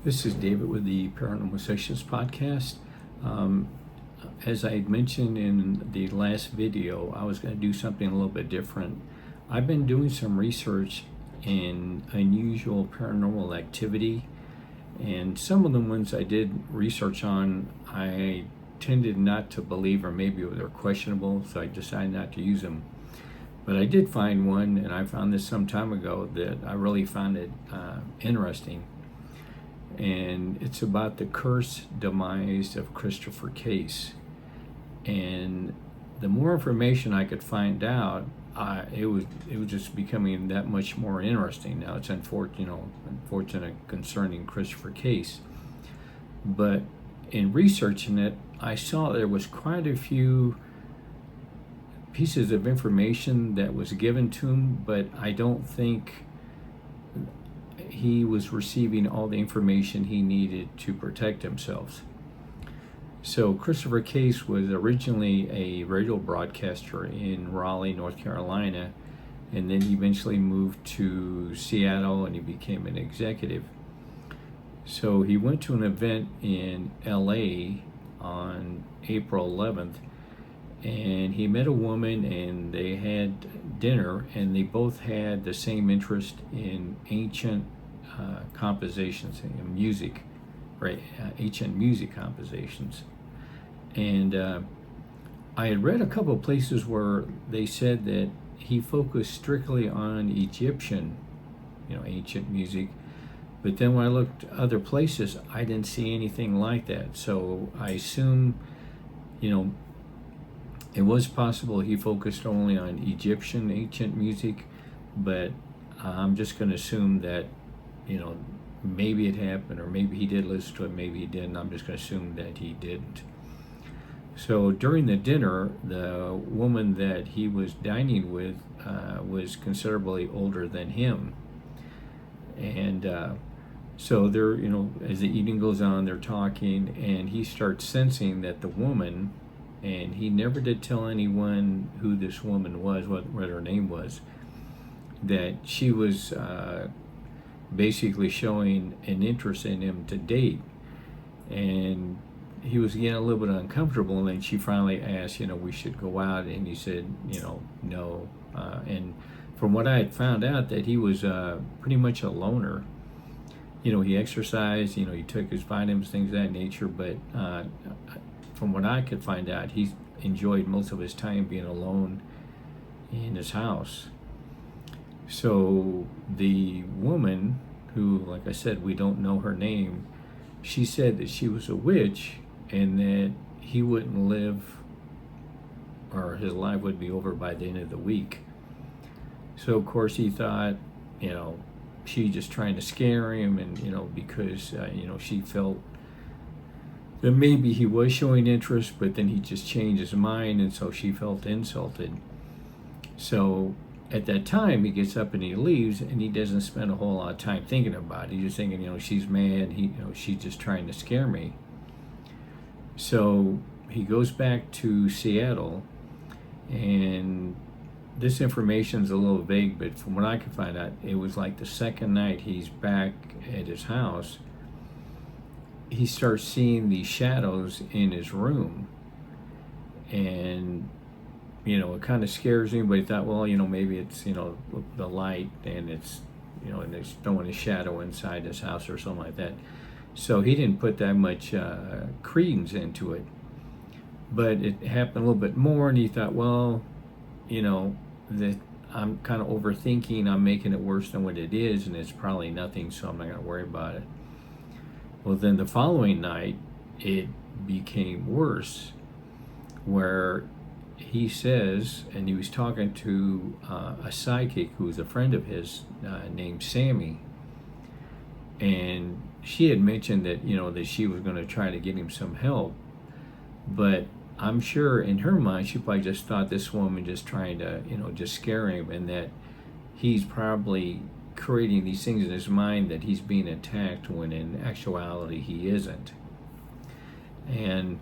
This is David with the Paranormal Sessions podcast. Um, as I had mentioned in the last video, I was going to do something a little bit different. I've been doing some research in unusual paranormal activity, and some of the ones I did research on, I tended not to believe, or maybe they're questionable, so I decided not to use them. But I did find one, and I found this some time ago, that I really found it interesting. And it's about the cursed demise of Christopher Case. And the more information I could find out, it was just becoming that much more interesting. Now it's unfortunate concerning Christopher Case, but in researching it, I saw there was quite a few pieces of information that was given to him, but I don't think he was receiving all the information he needed to protect himself. So Christopher Case was originally a radio broadcaster in Raleigh, North Carolina, and then he eventually moved to Seattle and he became an executive. So he went to an event in LA on April 11th, and he met a woman and they had dinner, and they both had the same interest in ancient compositions and music, right? Ancient music compositions. And I had read a couple of places where they said that he focused strictly on Egyptian, ancient music. But then when I looked other places, I didn't see anything like that. So I assume, it was possible he focused only on Egyptian ancient music, but I'm just going to assume that, maybe it happened, or maybe he did listen to it, maybe he didn't. I'm just going to assume that he didn't. So during the dinner, the woman that he was dining with was considerably older than him. And so they're, as the evening goes on, they're talking, and he starts sensing that the woman, and he never did tell anyone who this woman was, what her name was, that she was basically showing an interest in him to date. And he was getting a little bit uncomfortable, and then she finally asked, we should go out, and he said, no. And from what I had found out, that he was pretty much a loner. He exercised, he took his vitamins, things of that nature, but from what I could find out, he enjoyed most of his time being alone in his house. So the woman, who, like I said, we don't know her name, she said that she was a witch and that he wouldn't live, or his life would be over by the end of the week. So of course he thought, she just trying to scare him, and because she felt that maybe he was showing interest, but then he just changed his mind, and so she felt insulted. So at that time, he gets up and he leaves, and he doesn't spend a whole lot of time thinking about it. He's just thinking, she's mad. She's just trying to scare me. So he goes back to Seattle, and this information is a little vague, but from what I could find out, it was like the second night he's back at his house, he starts seeing these shadows in his room, and it kind of scares him, but he thought, well, maybe it's the light, and it's and it's throwing a shadow inside his house or something like that. So he didn't put that much credence into it, but it happened a little bit more, and he thought, well, that I'm kind of overthinking, I'm making it worse than what it is, and it's probably nothing, so I'm not going to worry about it. Well, then the following night, it became worse, where he says, and he was talking to a psychic who was a friend of his named Sammy, and she had mentioned that, that she was going to try to get him some help, but I'm sure in her mind, she probably just thought this woman just trying to, just scare him, and that he's probably creating these things in his mind that he's being attacked, when in actuality he isn't. And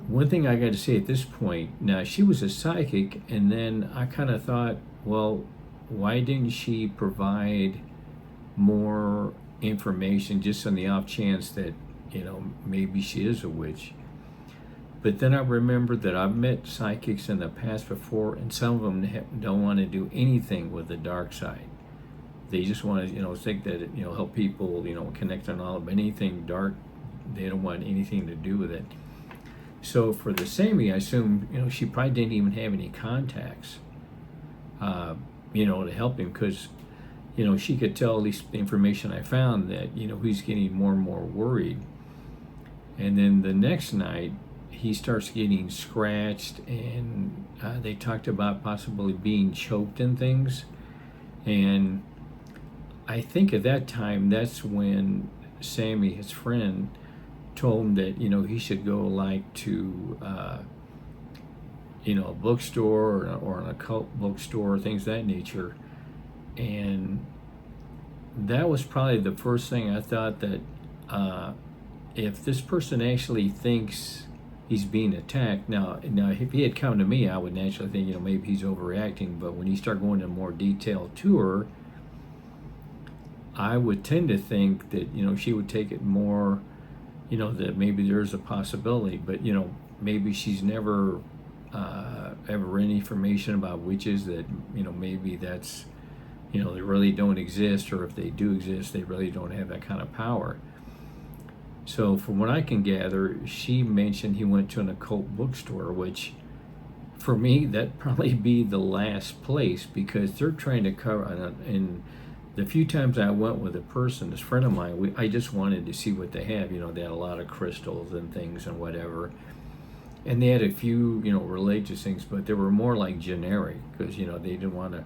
one thing I got to say at this point, now she was a psychic, and then I kind of thought, well, why didn't she provide more information just on the off chance that, you know, maybe she is a witch. But then I remembered that I've met psychics in the past before, and some of them don't want to do anything with the dark side. They just want to, you know, think that it, you know, help people, you know, connect on all of anything dark. They don't want anything to do with it. So for the Sammy, I assume, you know, she probably didn't even have any contacts, you know, to help him, because, you know, she could tell, at least the information I found, that, you know, he's getting more and more worried. And then the next night, he starts getting scratched, and they talked about possibly being choked and things. And I think at that time, that's when Sammy, his friend, told him that, you know, he should go like to, you know, a bookstore or an occult bookstore, things of that nature. And that was probably the first thing I thought, that if this person actually thinks he's being attacked, now if he had come to me, I would naturally think, you know, maybe he's overreacting. But when you start going into more detailed tour, I would tend to think that, you know, she would take it more, you know, that maybe there's a possibility. But, you know, maybe she's never ever read any information about witches, that, you know, maybe that's, you know, they really don't exist, or if they do exist, they really don't have that kind of power. So from what I can gather, she mentioned he went to an occult bookstore, which for me, that'd probably be the last place, because they're trying to cover, and the few times I went with a person, this friend of mine, I just wanted to see what they have. You know, they had a lot of crystals and things and whatever. And they had a few, you know, religious things, but they were more like generic, because, you know, they didn't want to,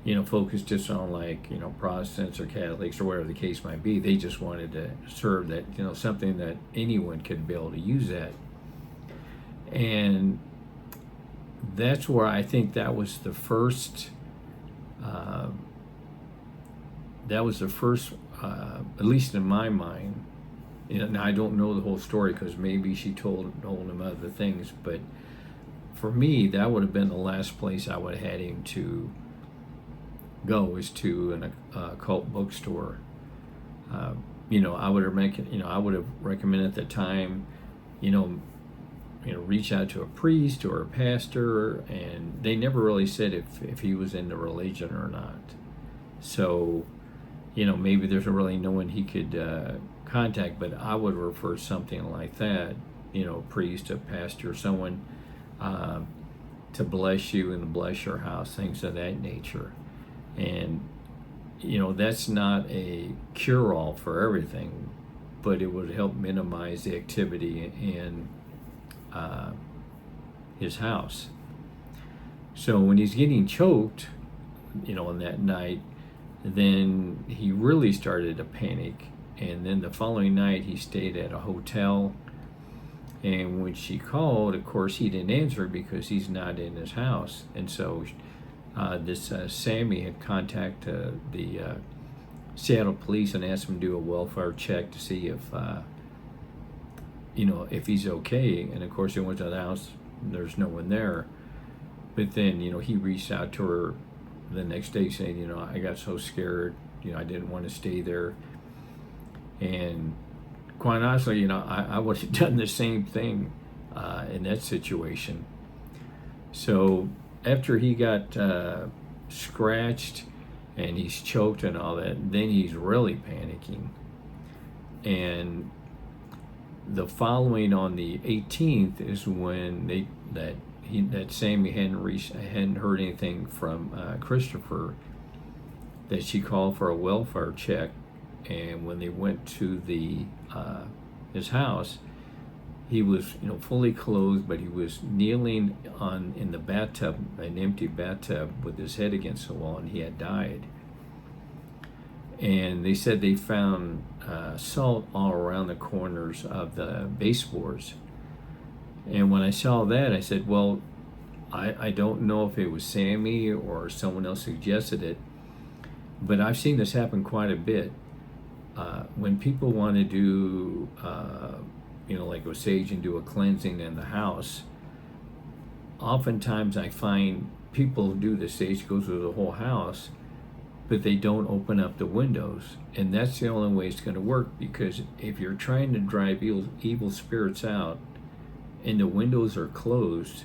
you know, focus just on, like, you know, Protestants or Catholics or whatever the case might be. They just wanted to serve that, you know, something that anyone could be able to use that. And that's where I think that was the first, at least in my mind. You know, now I don't know the whole story, because maybe she told him other things, but for me, that would have been the last place I would have had him to go, is to an occult bookstore. You know, I would have recommended at the time, you know, reach out to a priest or a pastor, and they never really said if he was into religion or not. So, you know, maybe there's really no one he could contact, but I would refer something like that, you know, a priest, a pastor, someone to bless you and bless your house, things of that nature. And, you know, that's not a cure-all for everything, but it would help minimize the activity in his house. So when he's getting choked, you know, on that night, then he really started to panic. And then the following night, he stayed at a hotel. And when she called, of course, he didn't answer because he's not in his house. And so this Sammy had contacted the Seattle police and asked him to do a welfare check to see if, you know, if he's okay. And of course, he went to the house. There's no one there. But then, you know, he reached out to her the next day saying, you know, I got so scared, you know, I didn't want to stay there. And quite honestly, you know, I would have done the same thing in that situation. So after he got scratched and he's choked and all that, then he's really panicking. And the following, on the 18th, is when that Sammy hadn't heard anything from Christopher, that she called for a welfare check. And when they went to his house, he was, you know, fully clothed, but he was kneeling in the bathtub, an empty bathtub, with his head against the wall, and he had died. And they said they found salt all around the corners of the baseboards. And when I saw that, I said, well, I don't know if it was Sammy or someone else suggested it, but I've seen this happen quite a bit. When people want to do, you know, like with sage and do a cleansing in the house, oftentimes I find people do the sage, go through the whole house, but they don't open up the windows. And that's the only way it's going to work, because if you're trying to drive evil spirits out and the windows are closed,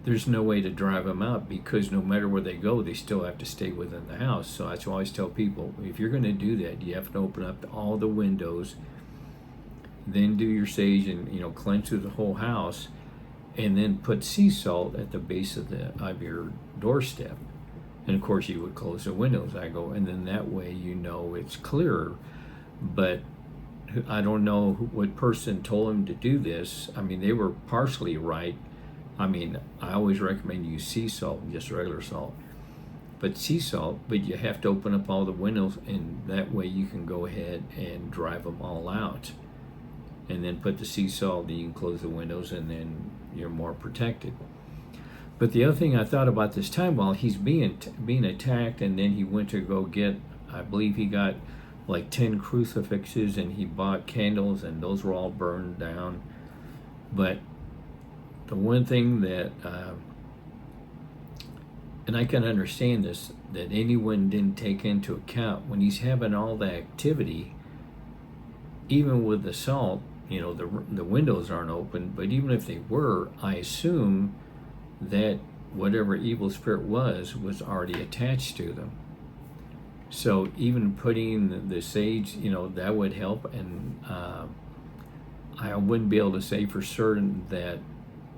there's no way to drive them out, because no matter where they go, they still have to stay within the house. So that's why I always tell people, if you're going to do that, you have to open up all the windows, then do your sage and cleanse through the whole house, and then put sea salt at the base of your doorstep. And of course you would close the windows. I go, and then that way it's clearer. But I don't know what person told him to do this. I mean, they were partially right. I mean, I always recommend you use sea salt, just regular salt. But sea salt, but you have to open up all the windows, and that way you can go ahead and drive them all out. And then put the sea salt, then you can close the windows, and then you're more protected. But the other thing I thought about this time, while he's being attacked, and then he went to go get, I believe he got like 10 crucifixes, and he bought candles, and those were all burned down. But the one thing that, and I can understand this, that anyone didn't take into account, when he's having all the activity, even with the salt, the windows aren't open, but even if they were, I assume that whatever evil spirit was already attached to them. So even putting the sage, that would help. And I wouldn't be able to say for certain that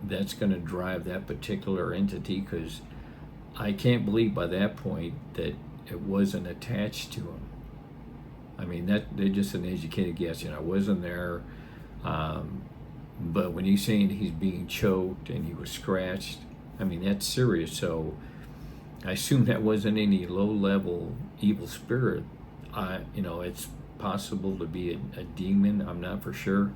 that's going to drive that particular entity, because I can't believe by that point that it wasn't attached to him. I mean, they're just an educated guess. I wasn't there. But when he's saying he's being choked and he was scratched, I mean, that's serious. So I assume that wasn't any low-level evil spirit. It's possible to be a demon. I'm not for sure.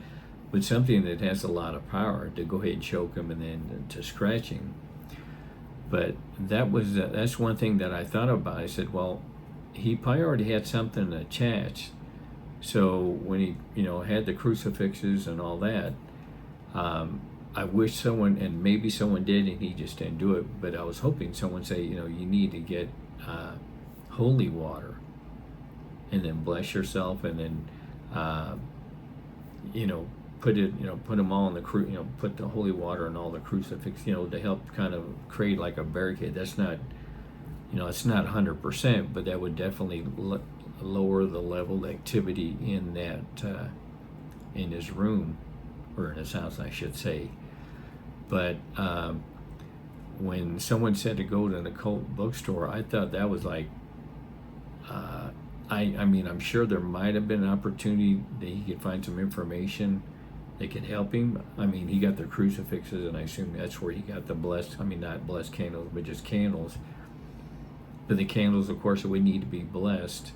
But something that has a lot of power to go ahead and choke him and then to scratch him. But that's one thing that I thought about. I said, well, he probably already had something attached. So when he, had the crucifixes and all that, I wish someone, and maybe someone did and he just didn't do it, but I was hoping someone say, you need to get holy water and then bless yourself, and then, put them all in the put the holy water and all the crucifix, to help kind of create like a barricade. That's not, it's not 100%, but that would definitely lower the level of activity in that, in his room, or in his house, I should say. But when someone said to go to an occult bookstore, I thought that was like, I mean, I'm sure there might have been an opportunity that he could find some information that could help him. I mean, he got the crucifixes, and I assume that's where he got the not blessed candles, but just candles. But the candles, of course, would need to be blessed.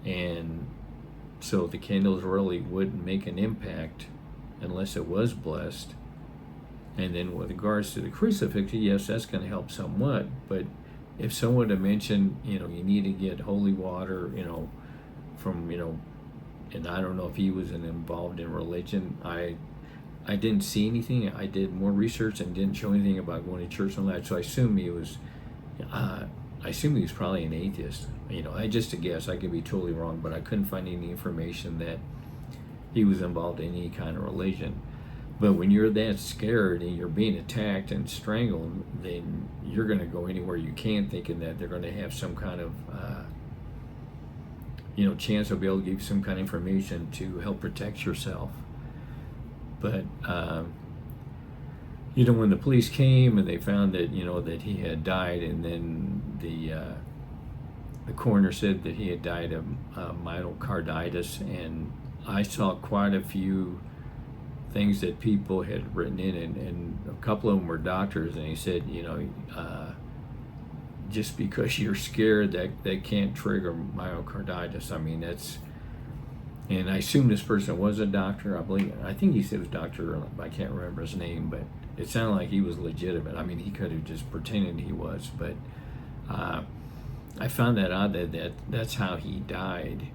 And so the candles really wouldn't make an impact unless it was blessed. And then with regards to the crucifix, yes, that's going to help somewhat. But if someone had mentioned, you need to get holy water, from, and I don't know if he was involved in religion. I didn't see anything. I did more research and didn't show anything about going to church and all that. So I assume he was probably an atheist. I just a guess. I could be totally wrong, but I couldn't find any information that he was involved in any kind of religion. But when you're that scared and you're being attacked and strangled, then you're going to go anywhere you can, thinking that they're going to have some kind of, chance to be able to give you some kind of information to help protect yourself. But, when the police came and they found that, that he had died, and then the coroner said that he had died of myocarditis, and I saw quite a few things that people had written in, and a couple of them were doctors, and he said, just because you're scared, that can't trigger myocarditis. I mean, and I assume this person was a doctor. I think he said it was Dr. I can't remember his name, but it sounded like he was legitimate. I mean, he could have just pretended he was, but I found that odd that's how he died,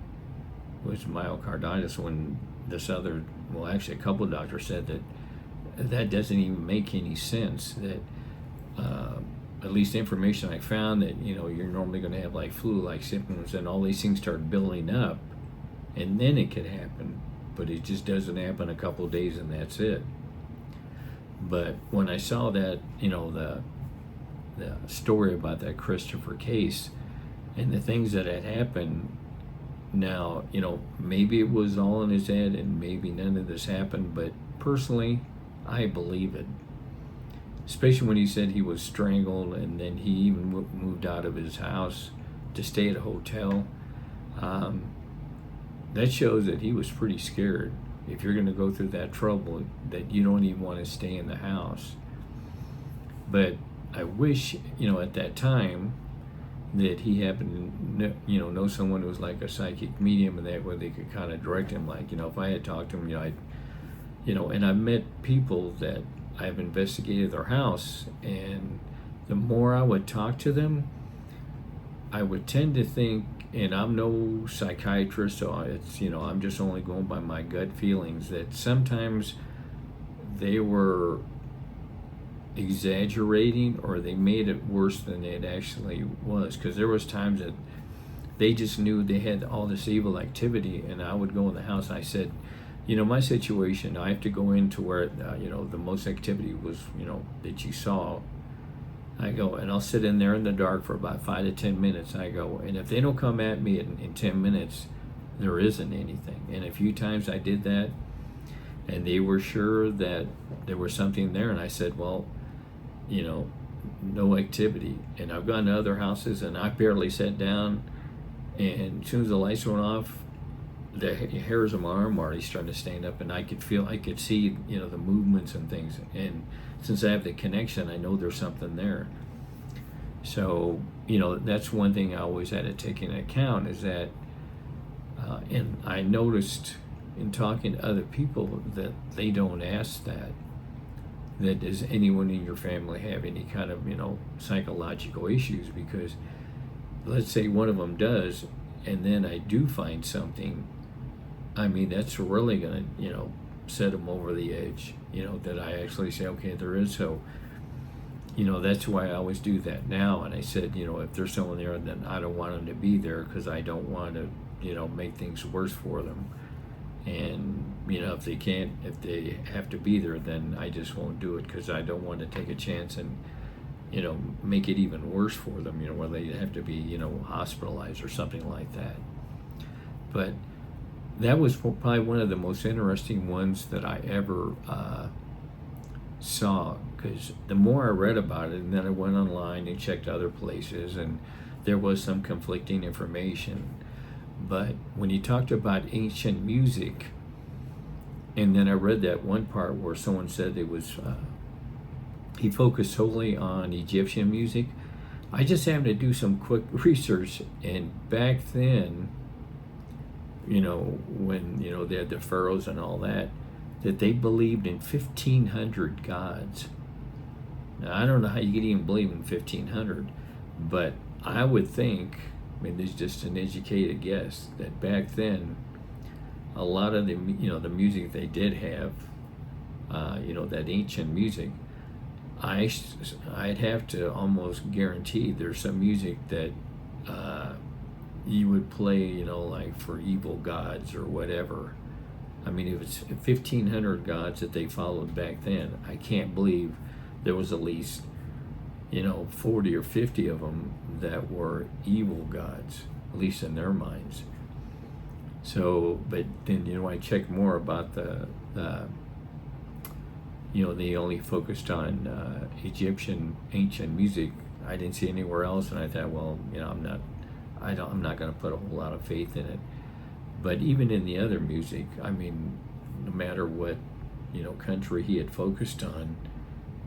was myocarditis, when this other, well, actually a couple of doctors said that doesn't even make any sense, that at least the information I found, that you're normally going to have like flu-like symptoms, and all these things start building up, and then it could happen. But it just doesn't happen a couple of days and that's it. But when I saw that, the story about that Christopher case and the things that had happened, now, maybe it was all in his head and maybe none of this happened, but personally, I believe it. Especially when he said he was strangled, and then he even moved out of his house to stay at a hotel. That shows that he was pretty scared. If you're going to go through that trouble, that you don't even want to stay in the house. But I wish, at that time, that he happened to know someone who was like a psychic medium, and that way they could kind of direct him. Like, if I had talked to him, and I've met people that I've investigated their house, and the more I would talk to them, I would tend to think, and I'm no psychiatrist, so it's, I'm just only going by my gut feelings, that sometimes they were exaggerating, or they made it worse than it actually was. Because there was times that they just knew they had all this evil activity, and I would go in the house and I said, my situation, I have to go into where, the most activity was, that you saw. I go, and I'll sit in there in the dark for about 5 to 10 minutes. I go, and if they don't come at me in 10 minutes, there isn't anything. And a few times I did that, and they were sure that there was something there. And I said, well, no activity. And I've gone to other houses, and I barely sat down, and as soon as the lights went off, the hairs on my arm already starting to stand up, and I could see, the movements and things. And since I have the connection, I know there's something there. So, that's one thing I always had to take into account, is that, and I noticed in talking to other people that they don't ask that does anyone in your family have any kind of, psychological issues? Because let's say one of them does, and then I do find something, I mean, that's really going to, set them over the edge, that I actually say, okay, there is. So, that's why I always do that now. And I said, if there's someone there, then I don't want them to be there, because I don't want to, make things worse for them. And, if they have to be there, then I just won't do it, because I don't want to take a chance and, make it even worse for them, where they have to be, hospitalized or something like that. But that was probably one of the most interesting ones that I ever saw, because the more I read about it, and then I went online and checked other places, and there was some conflicting information. But when he talked about ancient music, and then I read that one part where someone said it was, he focused solely on Egyptian music. I just happened to do some quick research, and back then, when, they had the pharaohs and all that they believed in 1,500 gods. Now, I don't know how you could even believe in 1,500, but I would think, this is just an educated guess, that back then, a lot of the, the music they did have, that ancient music, I'd have to almost guarantee there's some music that you would play, like for evil gods or whatever. If it's 1,500 gods that they followed back then, I can't believe there was at least, 40 or 50 of them that were evil gods, at least in their minds. So, but then, I checked more about they only focused on Egyptian ancient music. I didn't see anywhere else, and I thought, well, I'm not going to put a whole lot of faith in it. But even in the other music, no matter what, country he had focused on,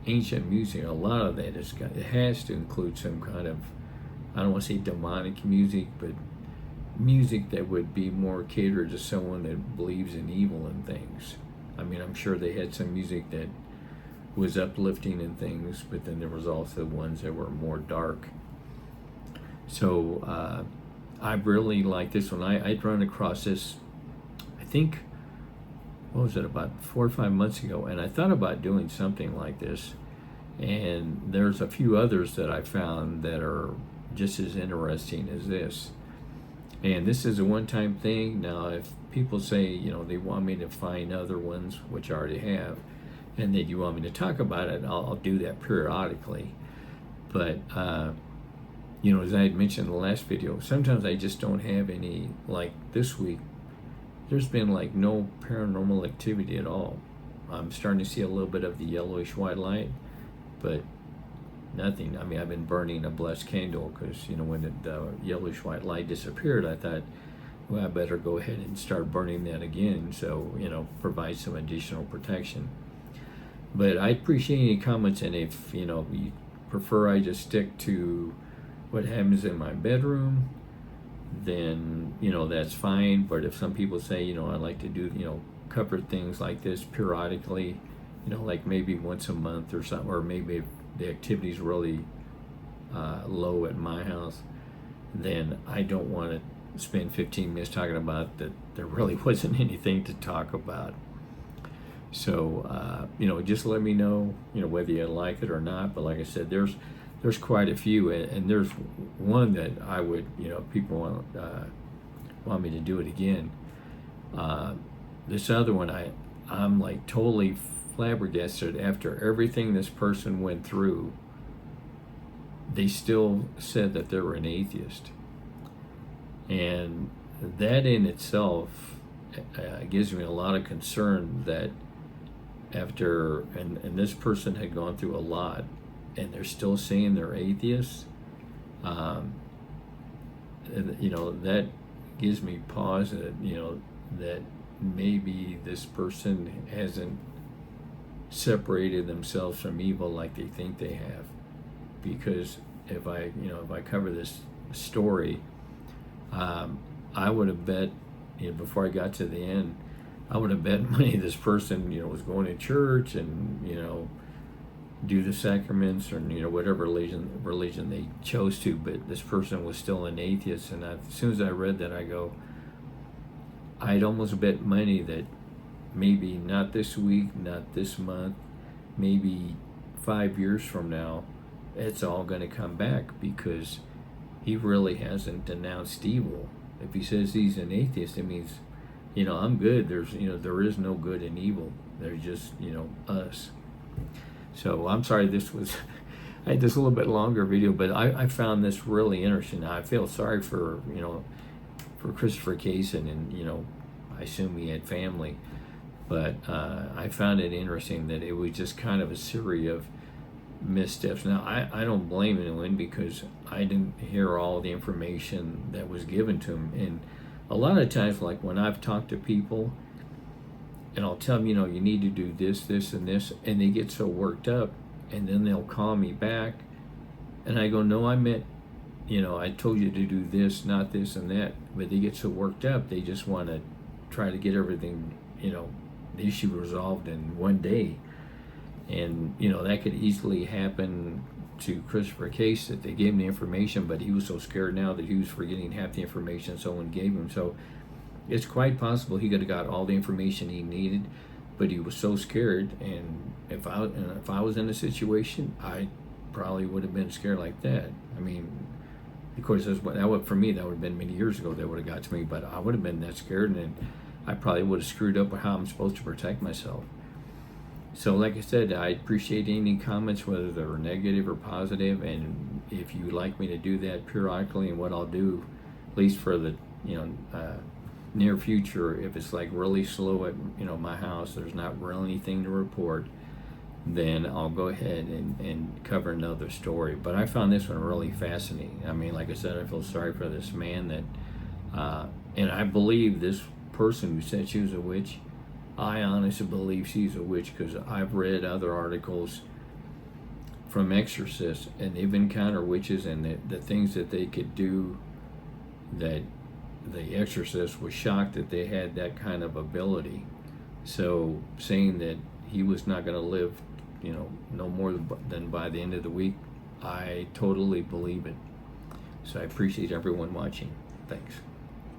ancient music, a lot of that it has to include some kind of, I don't want to say demonic music, but music that would be more catered to someone that believes in evil and things. I'm sure they had some music that was uplifting and things, but then there was also ones that were more dark. So I really like this one. I'd run across this, I think, what was it, about 4 or 5 months ago, and I thought about doing something like this. And there's a few others that I found that are just as interesting as this. And this is a one-time thing. Now, if people say, they want me to find other ones, which I already have, and that you want me to talk about it, I'll do that periodically. But, as I had mentioned in the last video, sometimes I just don't have any. Like this week, there's been like no paranormal activity at all. I'm starting to see a little bit of the yellowish white light, but nothing. I mean, I've been burning a blessed candle because, when the yellowish white light disappeared, I thought, well, I better go ahead and start burning that again. So, provide some additional protection. But I appreciate any comments, and if, you prefer I just stick to what happens in my bedroom, then, that's fine. But if some people say, I like to do, cover things like this periodically, like maybe once a month or something, or maybe if the activity's really low at my house, then I don't want to spend 15 minutes talking about that there really wasn't anything to talk about. So, just let me know, whether you like it or not. But like I said, there's quite a few, and there's one that I would, people want me to do it again. This other one, I'm like totally flabbergasted. After everything this person went through, they still said that they were an atheist. And that in itself gives me a lot of concern that after, and this person had gone through a lot, and they're still saying they're atheists. That gives me pause that, that maybe this person hasn't separated themselves from evil like they think they have. Because if I cover this story, I would have bet, before I got to the end, I would have bet money this person, was going to church and, do the sacraments or, whatever religion they chose to, but this person was still an atheist. And as soon as I read that, I go, I'd almost bet money that maybe not this week, not this month, maybe 5 years from now, it's all going to come back, because he really hasn't denounced evil. If he says he's an atheist, it means, I'm good. There's, there is no good and evil. There's just, us. So I'm sorry I had this a little bit longer video, but I found this really interesting. Now, I feel sorry for, for Christopher Kaysen, and, I assume he had family, but I found it interesting that it was just kind of a series of missteps. Now, I don't blame anyone, because I didn't hear all the information that was given to him. And a lot of times, like when I've talked to people, and I'll tell them, you need to do this, this, and this, and they get so worked up, and then they'll call me back, and I go, no, I meant, I told you to do this, not this and that. But they get so worked up, they just want to try to get everything, the issue resolved in one day. And, that could easily happen to Christopher Case, that they gave him the information, but he was so scared now that he was forgetting half the information someone gave him. So it's quite possible he could have got all the information he needed, but he was so scared. And if I was in a situation, I probably would have been scared like that. I mean, of course, for me, that would have been many years ago that would have got to me, but I would have been that scared, and then I probably would have screwed up with how I'm supposed to protect myself. So like I said, I appreciate any comments, whether they're negative or positive, and if you like me to do that periodically, and what I'll do, at least for the near future, if it's like really slow at my house, there's not really anything to report, then I'll go ahead and cover another story. But I found this one really fascinating. I mean, like I said, I feel sorry for this man that, and I believe this person who said she was a witch, I honestly believe she's a witch, because I've read other articles from exorcists, and they've encountered witches, and the things that they could do, that the exorcist was shocked that they had that kind of ability. So saying that he was not going to live, no more than by the end of the week, I totally believe it. So I appreciate everyone watching. Thanks.